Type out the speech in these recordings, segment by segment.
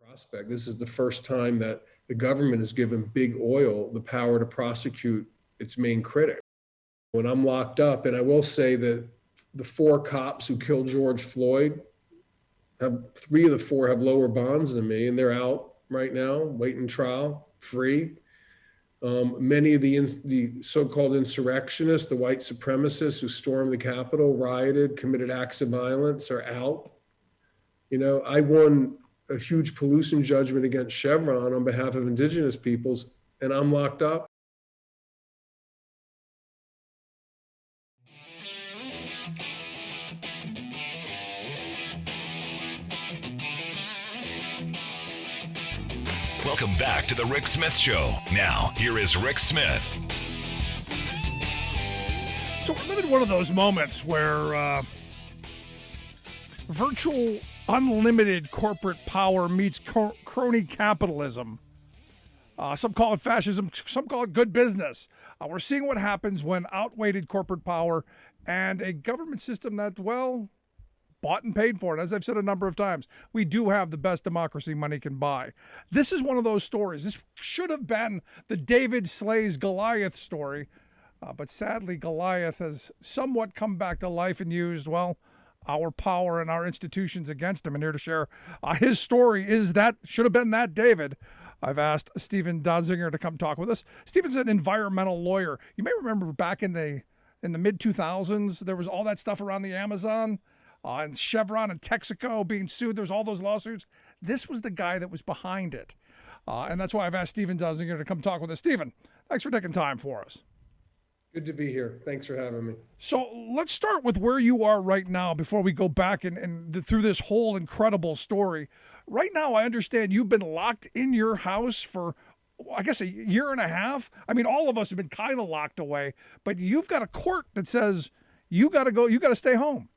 prospect. This is the first time that the government has given big oil the power to prosecute its main critic. When I'm locked up, and I will say that the four cops who killed George Floyd, three of the four have lower bonds than me, and they're out right now waiting trial, free. Many of the so-called insurrectionists, the white supremacists who stormed the Capitol, rioted, committed acts of violence, are out. I won a huge pollution judgment against Chevron on behalf of indigenous peoples, and I'm locked up. Welcome back to the Rick Smith Show. Now, here is Rick Smith. So we're living one of those moments where virtual unlimited corporate power meets crony capitalism. Some call it fascism, some call it good business. We're seeing what happens when outweighed corporate power and a government system that, well, bought and paid for it. As I've said a number of times, we do have the best democracy money can buy. This is one of those stories. This should have been the David slays Goliath story, but sadly Goliath has somewhat come back to life and used, well, our power and our institutions against him. And here to share his story is that should have been that David. I've asked Steven Donziger to come talk with us. Steven's an environmental lawyer. You may remember back in the mid-2000s, there was all that stuff around the Amazon, and Chevron and Texaco being sued. There was all those lawsuits. This was the guy that was behind it. And that's why I've asked Steven Donziger to come talk with us. Steven, thanks for taking time for us. Good to be here. Thanks for having me. So let's start with where you are right now before we go back and through this whole incredible story. Right now, I understand you've been locked in your house for, I guess, a year and a half. I mean, all of us have been kind of locked away, but you've got a court that says you got to go, you got to stay home.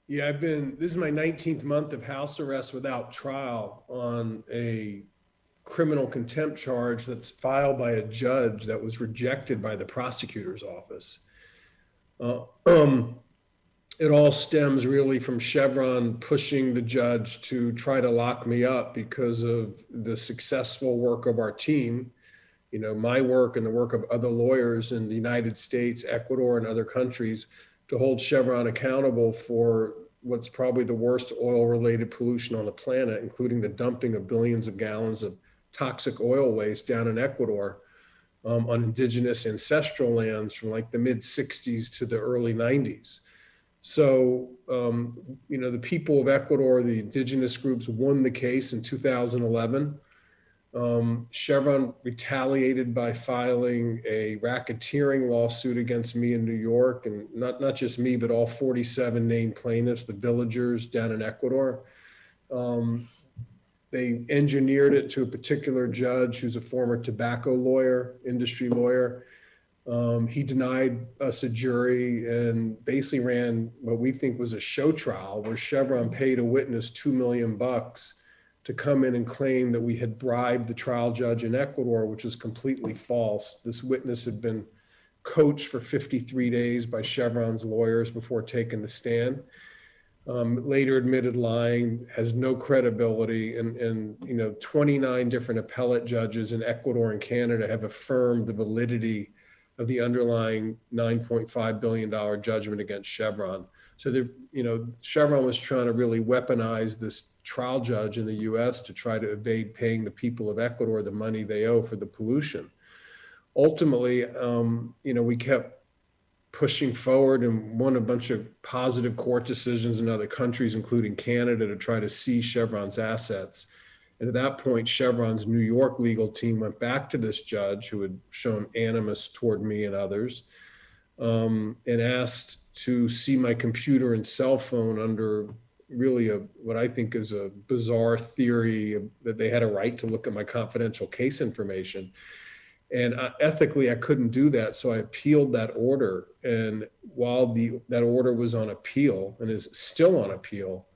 Yeah, this is my 19th month of house arrest without trial on a criminal contempt charge that's filed by a judge that was rejected by the prosecutor's office. It all stems really from Chevron pushing the judge to try to lock me up because of the successful work of our team, my work and the work of other lawyers in the United States, Ecuador, and other countries to hold Chevron accountable for what's probably the worst oil-related pollution on the planet, including the dumping of billions of gallons of toxic oil waste down in Ecuador on indigenous ancestral lands from like the mid-60s to the early 90s. So, the people of Ecuador, the indigenous groups, won the case in 2011. Chevron retaliated by filing a racketeering lawsuit against me in New York, and not just me, but all 47 named plaintiffs, the villagers down in Ecuador. They engineered it to a particular judge who's a former tobacco lawyer, industry lawyer. He denied us a jury and basically ran what we think was a show trial where Chevron paid a witness $2 million to come in and claim that we had bribed the trial judge in Ecuador, which was completely false. This witness had been coached for 53 days by Chevron's lawyers before taking the stand. Later admitted lying, has no credibility, and 29 different appellate judges in Ecuador and Canada have affirmed the validity of the underlying $9.5 billion judgment against Chevron. So Chevron was trying to really weaponize this trial judge in the U.S. to try to evade paying the people of Ecuador the money they owe for the pollution. Ultimately, we kept pushing forward and won a bunch of positive court decisions in other countries, including Canada, to try to seize Chevron's assets. And at that point, Chevron's New York legal team went back to this judge who had shown animus toward me and others, and asked to see my computer and cell phone under really what I think is a bizarre theory that they had a right to look at my confidential case information. And ethically, I couldn't do that. So I appealed that order. And while that order was on appeal and is still on appeal,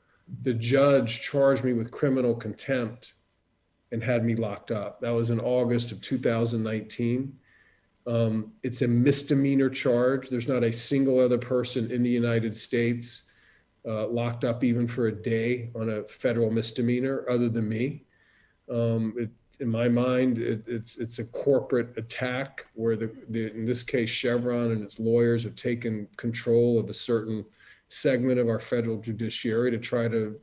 the judge charged me with criminal contempt and had me locked up. That was in August of 2019. It's a misdemeanor charge. There's not a single other person in the United States locked up even for a day on a federal misdemeanor other than me. In my mind, it's a corporate attack where in this case, Chevron and its lawyers have taken control of a certain segment of our federal judiciary to try to,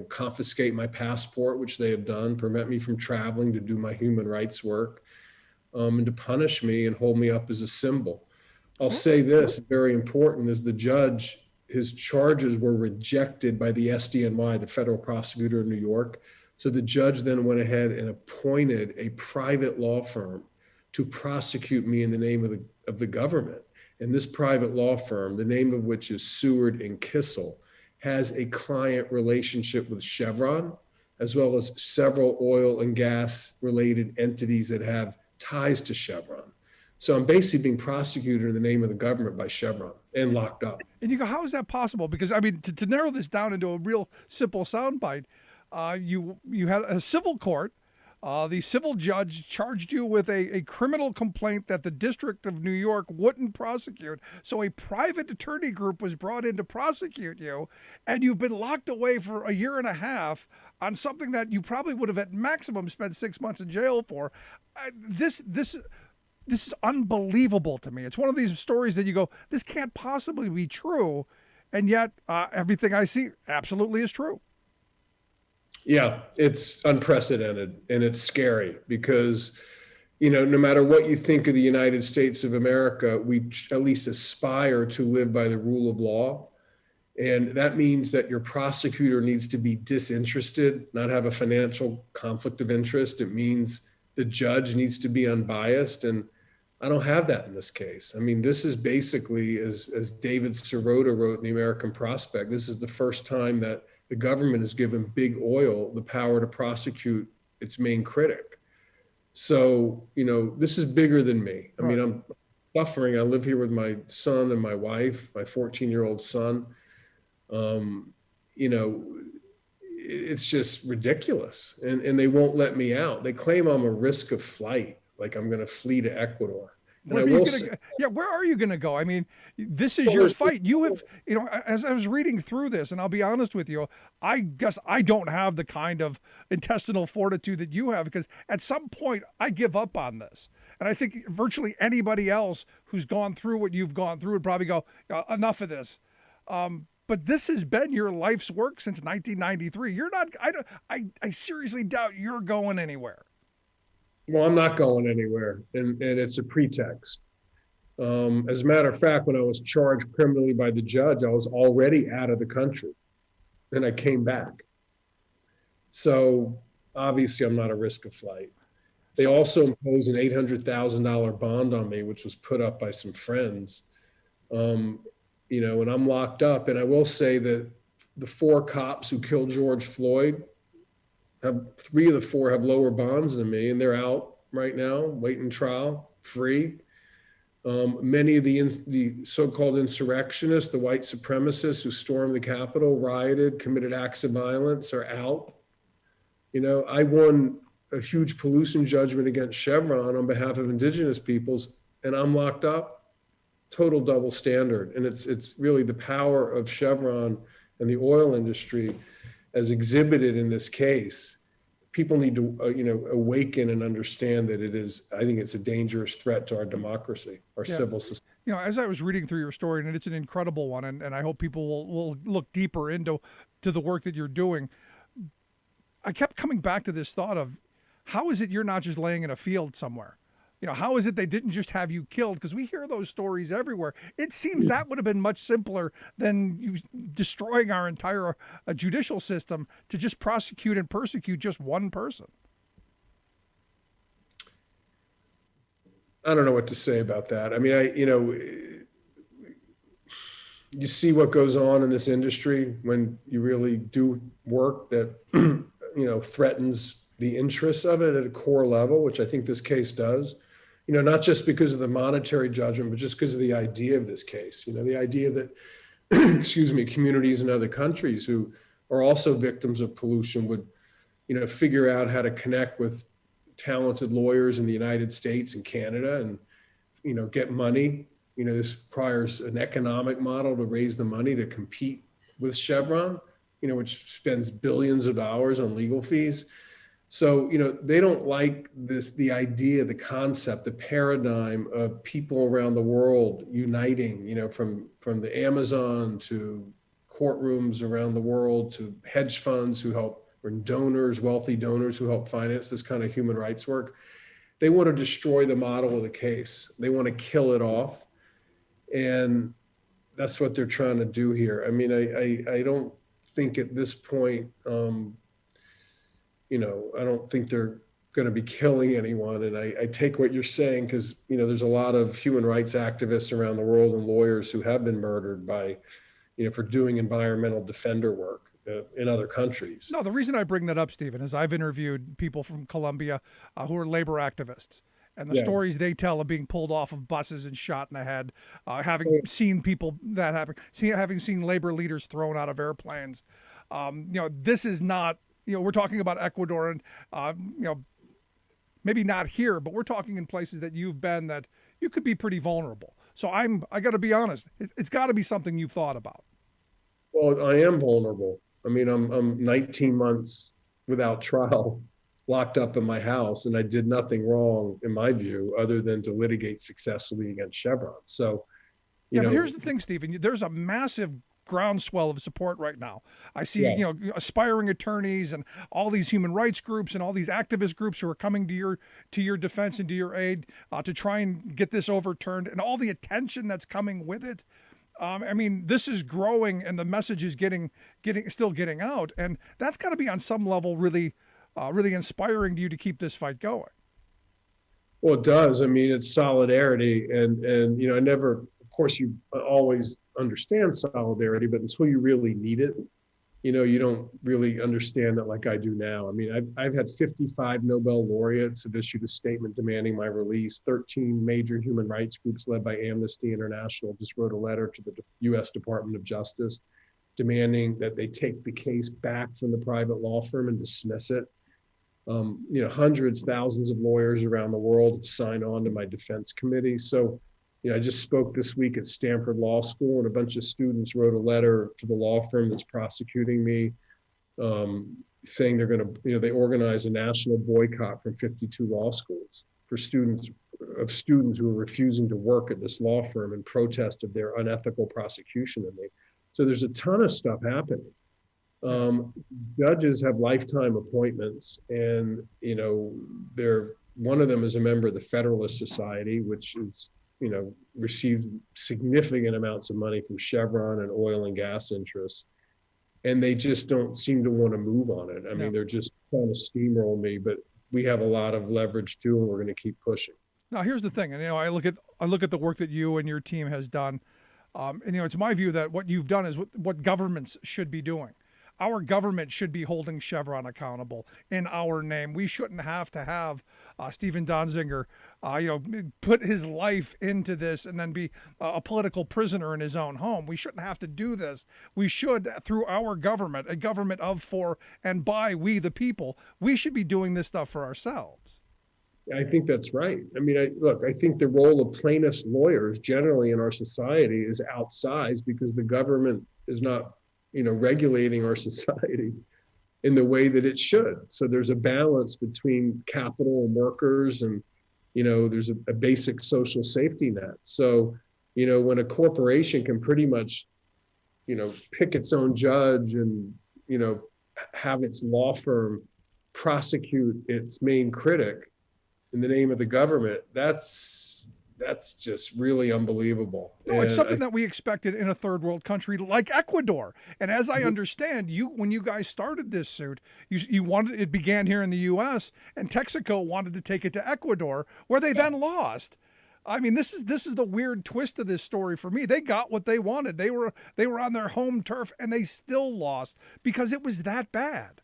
confiscate my passport, which they have done, prevent me from traveling to do my human rights work, and to punish me and hold me up as a symbol. I'll say this, very important, is the judge, his charges were rejected by the SDNY, the federal prosecutor in New York. So the judge then went ahead and appointed a private law firm to prosecute me in the name of the government. And this private law firm, the name of which is Seward and Kissel, has a client relationship with Chevron, as well as several oil and gas related entities that have ties to Chevron. So I'm basically being prosecuted in the name of the government by Chevron and locked up. And you go, how is that possible? Because I mean, to narrow this down into a real simple soundbite, you had a civil court. The civil judge charged you with a criminal complaint that the District of New York wouldn't prosecute. So a private attorney group was brought in to prosecute you, and you've been locked away for a year and a half on something that you probably would have at maximum spent 6 months in jail for. This is unbelievable to me. It's one of these stories that you go, this can't possibly be true, and yet everything I see absolutely is true. Yeah, it's unprecedented and it's scary because, no matter what you think of the United States of America, we at least aspire to live by the rule of law. And that means that your prosecutor needs to be disinterested, not have a financial conflict of interest. It means the judge needs to be unbiased. And I don't have that in this case. I mean, this is basically, as David Sirota wrote in the American Prospect, this is the first time that the government has given big oil the power to prosecute its main critic. So, this is bigger than me. I mean, I'm suffering. I live here with my son and my wife, my 14-year-old son. It's just ridiculous. And they won't let me out. They claim I'm a risk of flight, like I'm going to flee to Ecuador. Where are you going to go? I mean, this is your fight. You have, as I was reading through this, and I'll be honest with you, I guess I don't have the kind of intestinal fortitude that you have, because at some point I give up on this. And I think virtually anybody else who's gone through what you've gone through would probably go, enough of this. But this has been your life's work since 1993. You're not, I seriously doubt you're going anywhere. Well, I'm not going anywhere, and it's a pretext. As a matter of fact, when I was charged criminally by the judge, I was already out of the country, and I came back. So obviously, I'm not a risk of flight. They also imposed an $800,000 bond on me, which was put up by some friends. And I'm locked up. And I will say that the 4 cops who killed George Floyd, 3 of the 4 have lower bonds than me, and they're out right now, waiting trial, free. Many of the so-called insurrectionists, the white supremacists who stormed the Capitol, rioted, committed acts of violence, are out. I won a huge pollution judgment against Chevron on behalf of indigenous peoples, and I'm locked up. Total double standard. And it's really the power of Chevron and the oil industry as exhibited in this case. People need to, awaken and understand that I think it's a dangerous threat to our democracy, our civil society. As I was reading through your story, and it's an incredible one, and I hope people will look deeper into the work that you're doing, I kept coming back to this thought of, how is it you're not just laying in a field somewhere? How is it they didn't just have you killed? Because we hear those stories everywhere. It seems that would have been much simpler than you destroying our entire judicial system to just prosecute and persecute just one person. I don't know what to say about that. I mean, you see what goes on in this industry when you really do work that, threatens the interests of it at a core level, which I think this case does. Not just because of the monetary judgment, but just because of the idea of this case. The idea that, communities in other countries who are also victims of pollution would, figure out how to connect with talented lawyers in the United States and Canada and, get money. This requires an economic model to raise the money to compete with Chevron, which spends billions of dollars on legal fees. So, they don't like the idea, the concept, the paradigm of people around the world uniting, from the Amazon to courtrooms around the world to hedge funds who help, or donors, wealthy donors who help finance this kind of human rights work. They want to destroy the model of the case. They want to kill it off. And that's what they're trying to do here. I mean, I don't think at this point, I don't think they're going to be killing anyone. And I take what you're saying because, there's a lot of human rights activists around the world and lawyers who have been murdered by, for doing environmental defender work in other countries. No, the reason I bring that up, Stephen, is I've interviewed people from Colombia who are labor activists. And the stories they tell of being pulled off of buses and shot in the head, having seen people that happen, having seen labor leaders thrown out of airplanes. This is not, we're talking about Ecuador and, maybe not here, but we're talking in places that you've been that you could be pretty vulnerable. So I got to be honest, it's got to be something you've thought about. Well, I am vulnerable. I mean, I'm 19 months without trial, locked up in my house, and I did nothing wrong, in my view, other than to litigate successfully against Chevron. So, but here's the thing, Stephen, there's a massive groundswell of support right now. I see, aspiring attorneys and all these human rights groups and all these activist groups who are coming to your defense and to your aid to try and get this overturned, and all the attention that's coming with it. I mean, this is growing, and the message is still getting out, and that's got to be on some level really inspiring to you to keep this fight going. Well, it does. I mean, it's solidarity, and I never, of course, you always understand solidarity, but until you really need it, you don't really understand it like I do now. I mean, I've had 55 Nobel laureates have issued a statement demanding my release. 13 major human rights groups led by Amnesty International just wrote a letter to the U.S. Department of Justice demanding that they take the case back from the private law firm and dismiss it. Hundreds, thousands of lawyers around the world have signed on to my defense committee. So, I just spoke this week at Stanford Law School, and a bunch of students wrote a letter to the law firm that's prosecuting me, saying they're going to, they organize a national boycott from 52 law schools for students who are refusing to work at this law firm in protest of their unethical prosecution of me. So there's a ton of stuff happening. Judges have lifetime appointments, and one of them is a member of the Federalist Society, which is receives significant amounts of money from Chevron and oil and gas interests, and they just don't seem to want to move on it. I mean, they're just trying to steamroll me, but we have a lot of leverage too, and we're going to keep pushing. Now, here's the thing, and I look at the work that you and your team has done, and it's my view that what you've done is what governments should be doing. Our government should be holding Chevron accountable in our name. We shouldn't have to have Steven Donziger, put his life into this and then be a political prisoner in his own home. We shouldn't have to do this. We should, through our government, a government of, for, and by we the people, we should be doing this stuff for ourselves. I think that's right. I mean, I think the role of plaintiffs' lawyers generally in our society is outsized because the government is not regulating our society in the way that it should. So there's a balance between capital and workers, and, there's a basic social safety net. So, when a corporation can pretty much, pick its own judge and, have its law firm prosecute its main critic in the name of the government, that's just really unbelievable. No, it's something that we expected in a third world country like Ecuador. And as I understand, when you guys started this suit, you wanted, it began here in the U.S. and Texaco wanted to take it to Ecuador, where they then lost. I mean, this is the weird twist of this story for me. They got what they wanted. They were on their home turf, and they still lost because it was that bad.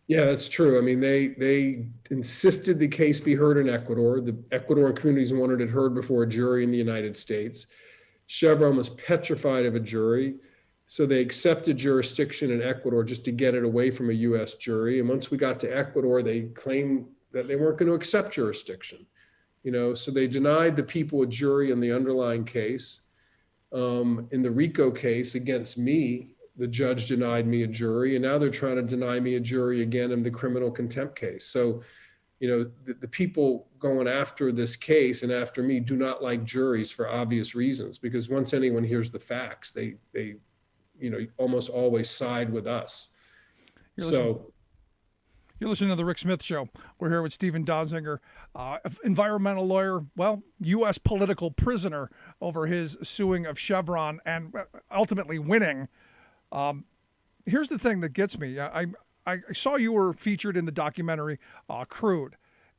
Yeah, that's true. I mean, they insisted the case be heard in Ecuador. The Ecuadorian communities wanted it heard before a jury in the United States. Chevron was petrified of a jury, so they accepted jurisdiction in Ecuador just to get it away from a U.S. jury. And once we got to Ecuador, they claimed that they weren't going to accept jurisdiction. So they denied the people a jury in the underlying case. In the RICO case against me, the judge denied me a jury, and now they're trying to deny me a jury again in the criminal contempt case. So, the people going after this case and after me do not like juries for obvious reasons, because once anyone hears the facts, they almost always side with us. You're listening, So, you're listening to the Rick Smith Show. We're here with Steven Donziger, environmental lawyer, U.S. political prisoner over his suing of Chevron and ultimately winning. Here's the thing that gets me. I saw you were featured in the documentary Crude.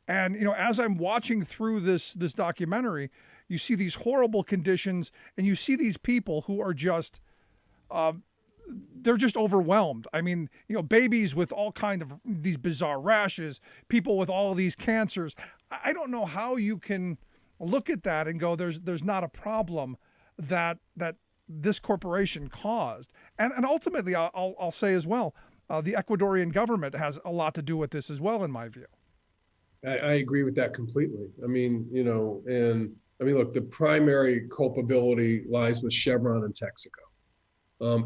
And, as I'm watching through this documentary, you see these horrible conditions and you see these people who are just, they're just overwhelmed. I mean, babies with all kind of these bizarre rashes, people with all of these cancers. I don't know how you can look at that and go, there's not a problem that this corporation caused. And ultimately, I'll say as well, the Ecuadorian government has a lot to do with this as well, in my view. I agree with that completely. Look, the primary culpability lies with Chevron and Texaco.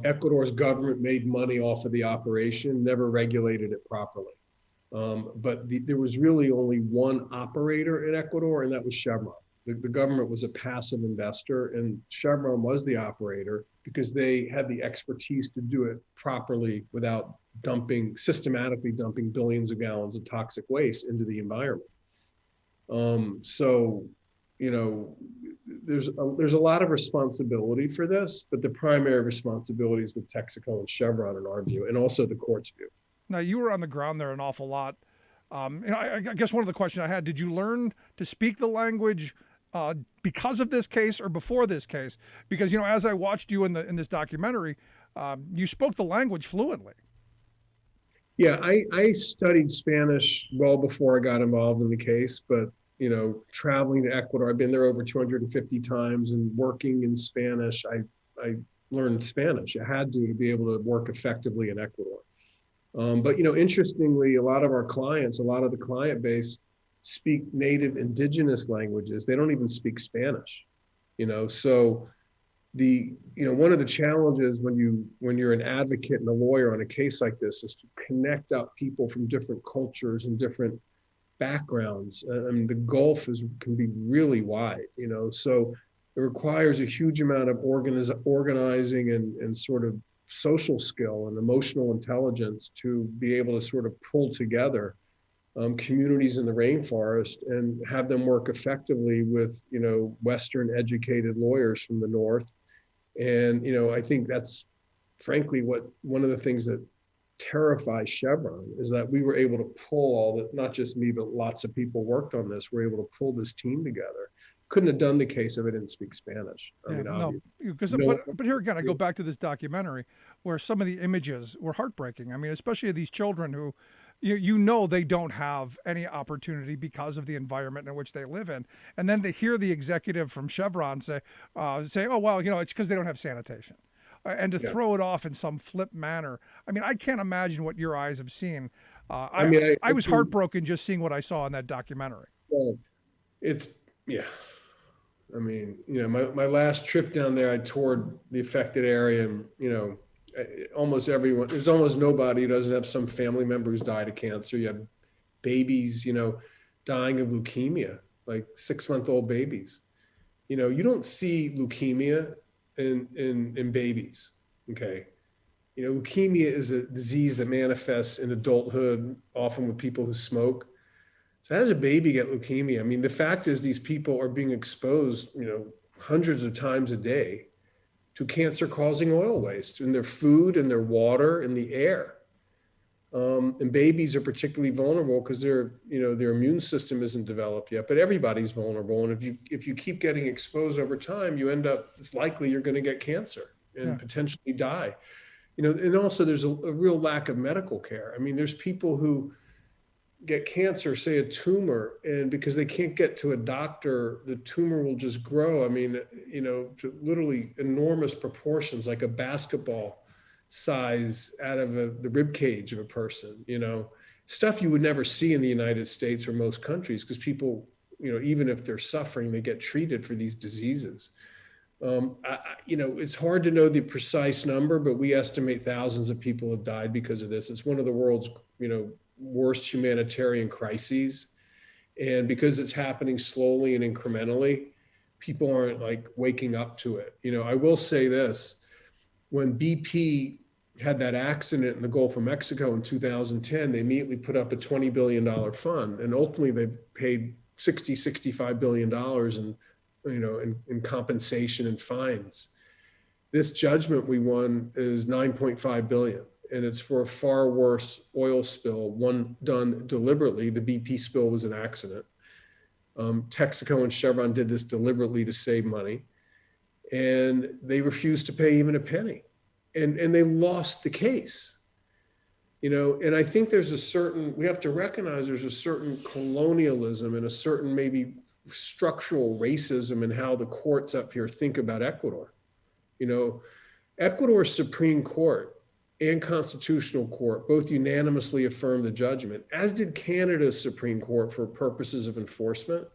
Ecuador's government made money off of the operation, never regulated it properly. There was really only one operator in Ecuador, and that was Chevron. The government was a passive investor, and Chevron was the operator because they had the expertise to do it properly without systematically dumping billions of gallons of toxic waste into the environment. There's a lot of responsibility for this, but the primary responsibility is with Texaco and Chevron in our view, and also the court's view. Now, you were on the ground there an awful lot. I guess one of the questions I had, did you learn to speak the language because of this case or before this case? Because, as I watched you in this documentary, you spoke the language fluently. Yeah, I studied Spanish well before I got involved in the case, but traveling to Ecuador, I've been there over 250 times, and working in Spanish, I learned Spanish. I had to be able to work effectively in Ecuador. But interestingly, a lot of the client base speak native indigenous languages. They don't even speak Spanish. So one of the challenges when you're an advocate and a lawyer on a case like this is to connect up people from different cultures and different backgrounds. The gulf can be really wide, so it requires a huge amount of organizing and sort of social skill and emotional intelligence to be able to sort of pull together communities in the rainforest and have them work effectively with, Western educated lawyers from the North. And, I think that's frankly one of the things that terrifies Chevron is that we were able to pull not just me, but lots of people worked on this, were able to pull this team together. Couldn't have done the case if I didn't speak Spanish. But here again, I go back to this documentary where some of the images were heartbreaking. I mean, especially these children who, they don't have any opportunity because of the environment in which they live in. And then to hear the executive from Chevron say, oh, well, it's because they don't have sanitation. And to throw it off in some flip manner. I mean, I can't imagine what your eyes have seen. I was heartbroken just seeing what I saw in that documentary. Well, my last trip down there, I toured the affected area, and, almost everyone, there's almost nobody who doesn't have some family member who's died of cancer. You have babies, dying of leukemia, like 6-month-old babies. You don't see leukemia in babies. Okay. Leukemia is a disease that manifests in adulthood, often with people who smoke. So as a baby get leukemia, I mean, the fact is these people are being exposed, hundreds of times a day to cancer-causing oil waste in their food, in their water, in the air. And babies are particularly vulnerable because their immune system isn't developed yet, but everybody's vulnerable. And if you keep getting exposed over time, it's likely you're going to get cancer and potentially die. And also there's a real lack of medical care. I mean, there's people who get cancer, say a tumor, and because they can't get to a doctor, the tumor will just grow. I mean, to literally enormous proportions, like a basketball size out of the rib cage of a person, stuff you would never see in the United States or most countries, because people, even if they're suffering, they get treated for these diseases. It's hard to know the precise number, but we estimate thousands of people have died because of this. It's one of the world's, worst humanitarian crises. And because it's happening slowly and incrementally, people aren't like waking up to it. I will say this, when BP had that accident in the Gulf of Mexico in 2010, they immediately put up a $20 billion fund. And ultimately they paid $65 billion in compensation and fines. This judgment we won is 9.5 billion, and it's for a far worse oil spill, one done deliberately. The BP spill was an accident. Texaco and Chevron did this deliberately to save money, and they refused to pay even a penny, and they lost the case. And I think we have to recognize there's a certain colonialism and a certain maybe structural racism in how the courts up here think about Ecuador. Ecuador's Supreme Court and Constitutional Court both unanimously affirmed the judgment, as did Canada's Supreme Court for purposes of enforcement.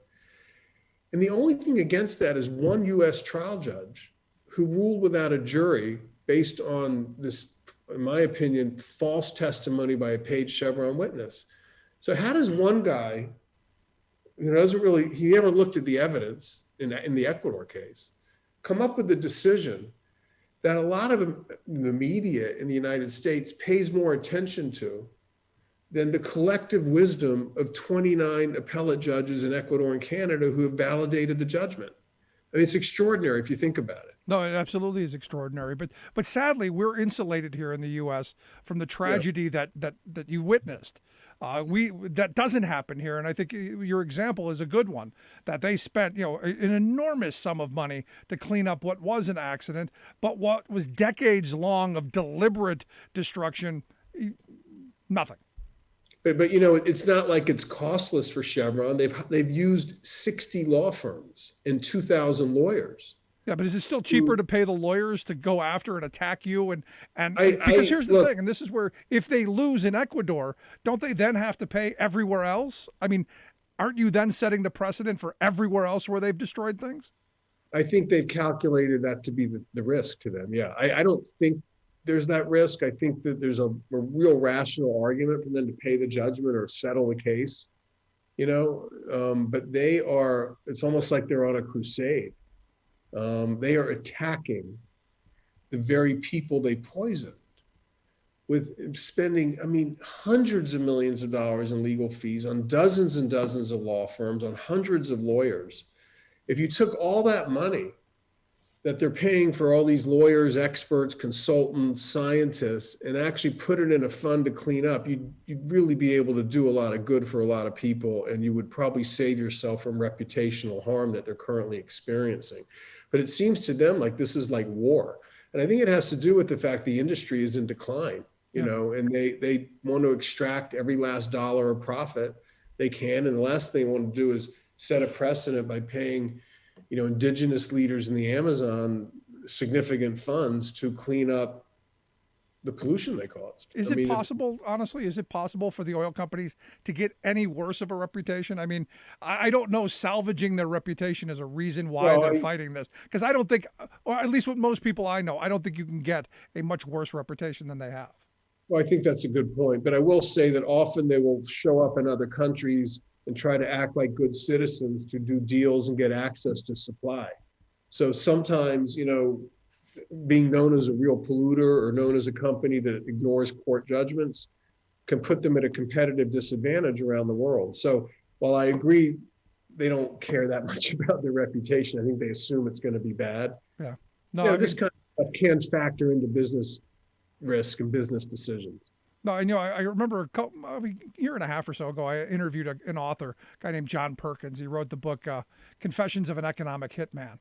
And the only thing against that is one US trial judge who ruled without a jury based on this, in my opinion, false testimony by a paid Chevron witness. So how does one guy he never looked at the evidence in the Ecuador case, come up with a decision that a lot of the media in the United States pays more attention to than the collective wisdom of 29 appellate judges in Ecuador and Canada who have validated the judgment? I mean, it's extraordinary if you think about it. No, it absolutely is extraordinary. But sadly, we're insulated here in the U.S. from the tragedy that you witnessed. That doesn't happen here, and I think your example is a good one. That they spent, an enormous sum of money to clean up what was an accident, but what was decades long of deliberate destruction, nothing. But it's not like it's costless for Chevron. They've used 60 law firms and 2,000 lawyers. Yeah, but is it still cheaper to pay the lawyers to go after and attack you? Because here's the thing, and this is where, if they lose in Ecuador, don't they then have to pay everywhere else? I mean, aren't you then setting the precedent for everywhere else where they've destroyed things? I think they've calculated that to be the risk to them. Yeah, I don't think there's that risk. I think that there's a real rational argument for them to pay the judgment or settle the case, but it's almost like they're on a crusade. They are attacking the very people they poisoned with spending, hundreds of millions of dollars in legal fees on dozens and dozens of law firms, on hundreds of lawyers. If you took all that money that they're paying for all these lawyers, experts, consultants, scientists, and actually put it in a fund to clean up, you'd really be able to do a lot of good for a lot of people, and you would probably save yourself from reputational harm that they're currently experiencing. But it seems to them like this is like war. And I think it has to do with the fact the industry is in decline, and they want to extract every last dollar of profit they can. And the last thing they want to do is set a precedent by paying indigenous leaders in the Amazon significant funds to clean up the pollution they caused. Is it possible, honestly, for the oil companies to get any worse of a reputation? I mean, I don't know salvaging their reputation is a reason why they're fighting this. Because I don't think, or at least with most people I know, I don't think you can get a much worse reputation than they have. Well, I think that's a good point. But I will say that often they will show up in other countries and try to act like good citizens to do deals and get access to supply. So sometimes, being known as a real polluter or known as a company that ignores court judgments can put them at a competitive disadvantage around the world. So while I agree they don't care that much about their reputation, I think they assume it's going to be bad. Yeah. This kind of stuff can factor into business risk and business decisions. No, I remember a year and a half or so ago, I interviewed an author, a guy named John Perkins. He wrote the book Confessions of an Economic Hitman.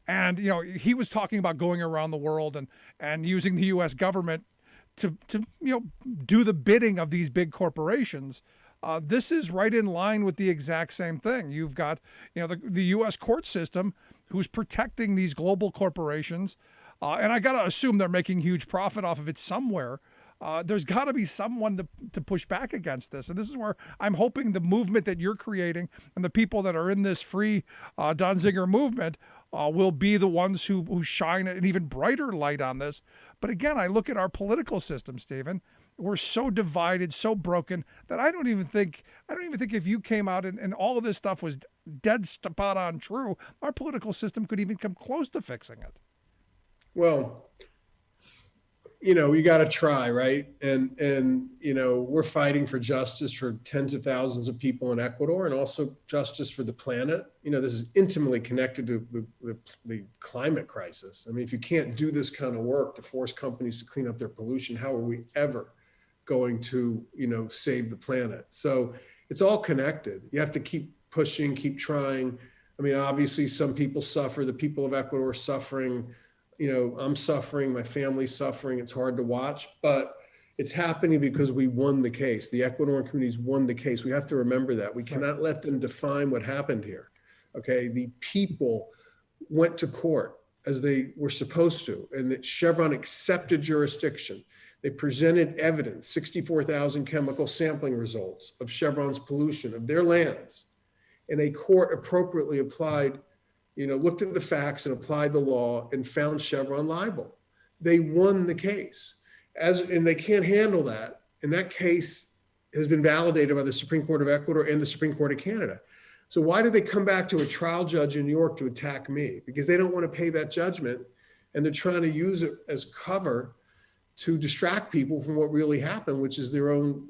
And, he was talking about going around the world and using the U.S. government to do the bidding of these big corporations. This is right in line with the exact same thing. You've got, the U.S. court system who's protecting these global corporations. And I got to assume they're making huge profit off of it somewhere. There's got to be someone to push back against this. And this is where I'm hoping the movement that you're creating and the people that are in this free Donziger movement will be the ones who shine an even brighter light on this. But again, I look at our political system, Stephen. We're so divided, so broken that I don't even think if you came out and all of this stuff was dead spot on true, our political system could even come close to fixing it. Well, you got to try, right? And we're fighting for justice for tens of thousands of people in Ecuador, and also justice for the planet. This is intimately connected to the climate crisis. I mean, if you can't do this kind of work to force companies to clean up their pollution, how are we ever going to, save the planet? So it's all connected. You have to keep pushing, keep trying. I mean, obviously some people suffer. The people of Ecuador are suffering. I'm suffering, my family's suffering. It's hard to watch, but it's happening because we won the case. The Ecuadorian communities won the case. We have to remember that. We cannot let them define what happened here. Okay, the people went to court as they were supposed to, and that Chevron accepted jurisdiction. They presented evidence, 64,000 chemical sampling results of Chevron's pollution of their lands. And a court appropriately applied, looked at the facts and applied the law and found Chevron liable. They won the case. And they can't handle that. And that case has been validated by the Supreme Court of Ecuador and the Supreme Court of Canada. So why did they come back to a trial judge in New York to attack me? Because they don't want to pay that judgment, and they're trying to use it as cover to distract people from what really happened, which is their own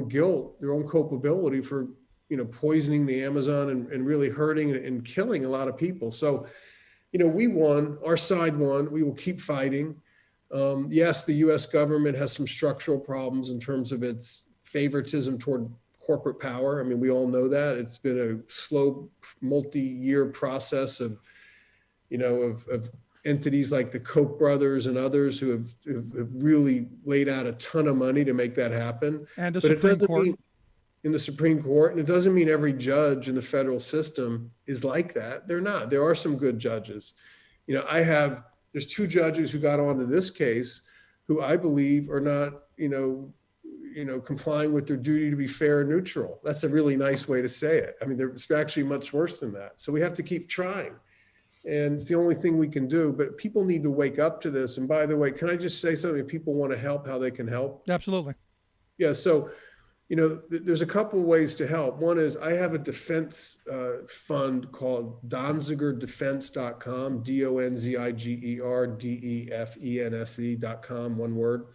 guilt, their own culpability for, poisoning the Amazon and really hurting and killing a lot of people. So, we won, our side won. We will keep fighting. Yes, the U.S. government has some structural problems in terms of its favoritism toward corporate power. I mean, we all know that. It's been a slow, multi-year process of entities like the Koch brothers and others who have really laid out a ton of money to make that happen. And the Supreme Court. In the Supreme Court, and it doesn't mean every judge in the federal system is like that. They're not. There are some good judges. There's two judges who got onto this case who I believe are not, complying with their duty to be fair and neutral. That's a really nice way to say it. I mean, it's actually much worse than that. So we have to keep trying. And it's the only thing we can do, but people need to wake up to this. And by the way, can I just say something? If people want to help, how they can help? Absolutely. Yeah. So, there's a couple of ways to help. One is I have a defense fund called DonzigerDefense.com, DonzigerDefense.com, one word,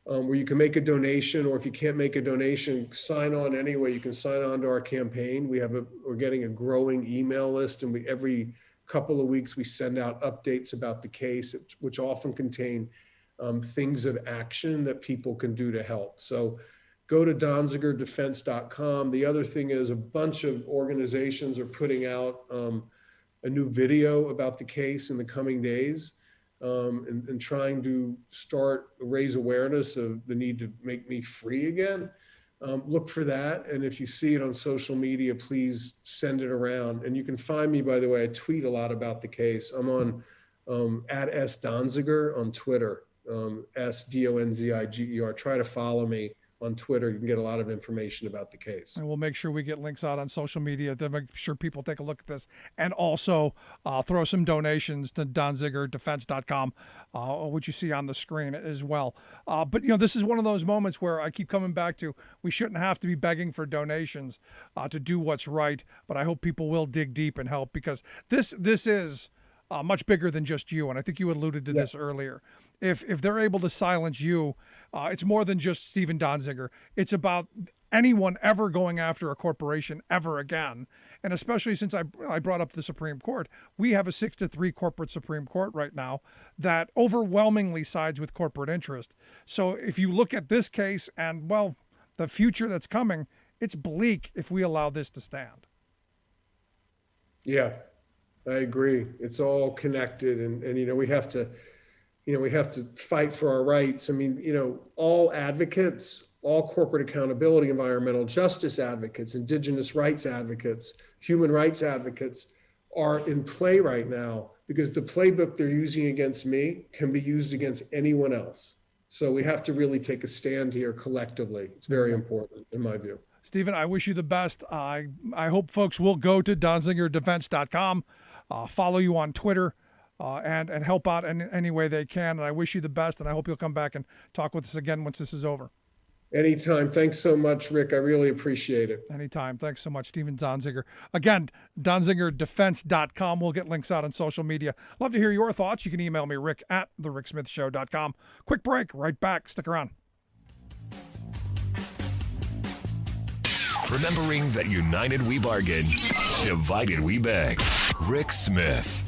where you can make a donation, or if you can't make a donation, sign on anyway. You can sign on to our campaign. We're getting a growing email list, and every couple of weeks we send out updates about the case, which often contain things of action that people can do to help. So go to DonzigerDefense.com. The other thing is a bunch of organizations are putting out a new video about the case in the coming days, and trying to raise awareness of the need to make me free again. Look for that. And if you see it on social media, please send it around. And you can find me, by the way, I tweet a lot about the case. I'm on at @SDonziger on Twitter, SDonziger. Try to follow me on Twitter. You can get a lot of information about the case. And we'll make sure we get links out on social media to make sure people take a look at this, and also throw some donations to DonzigerDefense.com, which you see on the screen as well. But this is one of those moments where I keep coming back to, we shouldn't have to be begging for donations to do what's right. But I hope people will dig deep and help, because this is much bigger than just you. And I think you alluded to this earlier. If they're able to silence you, it's more than just Steven Donziger. It's about anyone ever going after a corporation ever again. And especially since I brought up the Supreme Court, we have a 6-3 corporate Supreme Court right now that overwhelmingly sides with corporate interest. So if you look at this case and, well, the future that's coming, it's bleak if we allow this to stand. Yeah, I agree. It's all connected, and we have to fight for our rights. I mean, all advocates, all corporate accountability, environmental justice advocates, indigenous rights advocates, human rights advocates are in play right now, because the playbook they're using against me can be used against anyone else. So we have to really take a stand here collectively. It's very important in my view. Steven, I wish you the best. I hope folks will go to DonzigerDefense.com. follow you on Twitter, and help out in any way they can. And I wish you the best, and I hope you'll come back and talk with us again once this is over. Anytime. Thanks so much, Rick. I really appreciate it. Anytime. Thanks so much, Steven Donziger. Again, DonzigerDefense.com. We'll get links out on social media. Love to hear your thoughts. You can email me, rick@thericksmithshow.com. Quick break. Right back. Stick around. Remembering that united we bargain, divided we beg. Rick Smith.